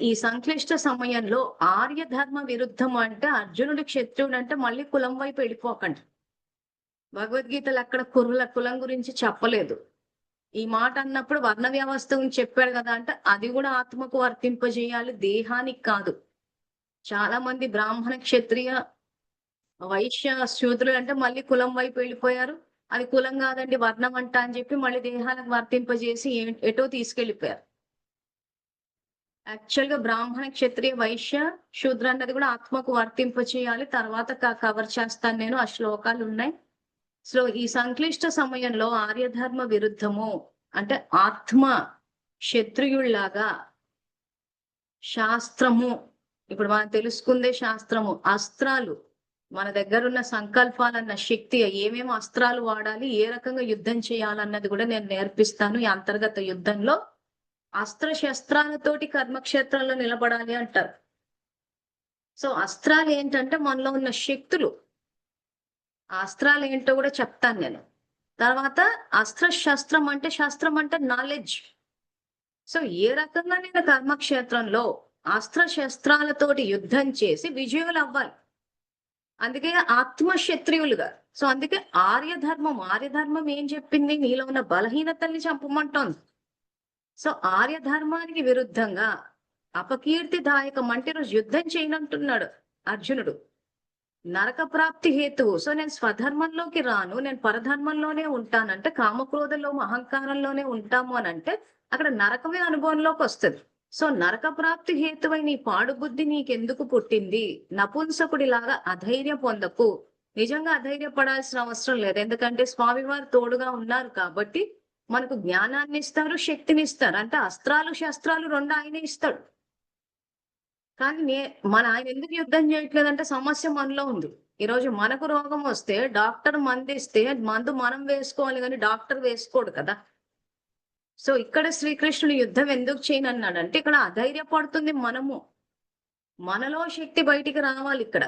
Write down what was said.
ఈ సంక్లిష్ట సమయంలో ఆర్యధర్మ విరుద్ధం అంటే అర్జునుడి క్షత్రియుడు అంటే మళ్ళీ కులం వైపు వెళ్ళిపోకండి. భగవద్గీతలో అక్కడ కులం గురించి చెప్పలేదు. ఈ మాట అన్నప్పుడు వర్ణ వ్యవస్థ గురించి చెప్పాడు కదా అంటే అది కూడా ఆత్మకు వర్తింపజేయాలి, దేహానికి కాదు. చాలా మంది బ్రాహ్మణ, క్షత్రియ, వైశ్య, శూద్రులు అంటే మళ్ళీ కులం వైపు వెళ్ళిపోయారు. అది కులం కాదండి వర్ణం అంట అని చెప్పి మళ్ళీ దేహానికి వర్తింపజేసి ఎటో తీసుకెళ్లిపోయారు. యాక్చువల్ గా బ్రాహ్మణ, క్షత్రియ, వైశ్య, శూద్ర అన్నది కూడా ఆత్మకు వర్తింప చేయాలి. తర్వాత కవర్ చేస్తాను నేను. ఆ శ్లోకాలు ఉన్నాయి. సో ఈ సంక్లిష్ట సమయంలో ఆర్యధర్మ విరుద్ధము అంటే ఆత్మ క్షత్రియుల్లాగా శాస్త్రము, ఇప్పుడు మనం తెలుసుకుందే శాస్త్రము, అస్త్రాలు, మన దగ్గర ఉన్న సంకల్పాలన్న శక్తి, ఏమేమి అస్త్రాలు వాడాలి, ఏ రకంగా యుద్ధం చేయాలన్నది కూడా నేను నేర్పిస్తాను ఈ అంతర్గత యుద్ధంలో. అస్త్ర శస్త్రాలతోటి కర్మక్షేత్రంలో నిలబడాలి అంటారు. సో అస్త్రాలు ఏంటంటే మనలో ఉన్న శక్తులు. అస్త్రాలు ఏంటో కూడా చెప్తాను నేను. తర్వాత అస్త్ర శస్త్రం అంటే నాలెడ్జ్. సో ఏ రకంగా నేను కర్మక్షేత్రంలో అస్త్ర శస్త్రాలతోటి యుద్ధం చేసి విజయులు అవ్వాలి. అందుకే ఆత్మక్షత్రియులుగా. సో అందుకే ఆర్యధర్మం ఏం చెప్పింది? నీలో ఉన్న బలహీనతల్ని చంపమంటోంది. సో ఆర్యధర్మానికి విరుద్ధంగా అపకీర్తిదాయకం అంటే రోజు యుద్ధం చేయనంటున్నాడు అర్జునుడు. నరక ప్రాప్తి హేతువు. సో నేను స్వధర్మంలోకి రాను, నేను పరధర్మంలోనే ఉంటానంటే, కామక్రోధంలో అహంకారంలోనే ఉంటాము అని అంటే అక్కడ నరకమే అనుభవంలోకి వస్తుంది. సో నరక ప్రాప్తి హేతువై నీ పాడు బుద్ధి నీకెందుకు పుట్టింది? నపుంసకుడిలాగా అధైర్యం పొందకు. నిజంగా అధైర్యపడాల్సిన అవసరం లేదు. ఎందుకంటే స్వామివారు తోడుగా ఉన్నారు కాబట్టి మనకు జ్ఞానాన్ని ఇస్తారు, శక్తిని ఇస్తారు. అంటే అస్త్రాలు శస్త్రాలు రెండు ఆయనే ఇస్తాడు. కానీ ఆయన ఎందుకు యుద్ధం చేయట్లేదంటే సమస్య మనలో ఉంది. ఈరోజు మనకు రోగం వస్తే డాక్టర్ మందు ఇస్తే మందు మనం వేసుకోవాలి, కానీ డాక్టర్ వేసుకోడు కదా. సో ఇక్కడ శ్రీకృష్ణుడు యుద్ధం ఎందుకు చేయనన్నాడంటే ఇక్కడ అధైర్యపడుతుంది మనము. మనలో శక్తి బయటికి రావాలి ఇక్కడ.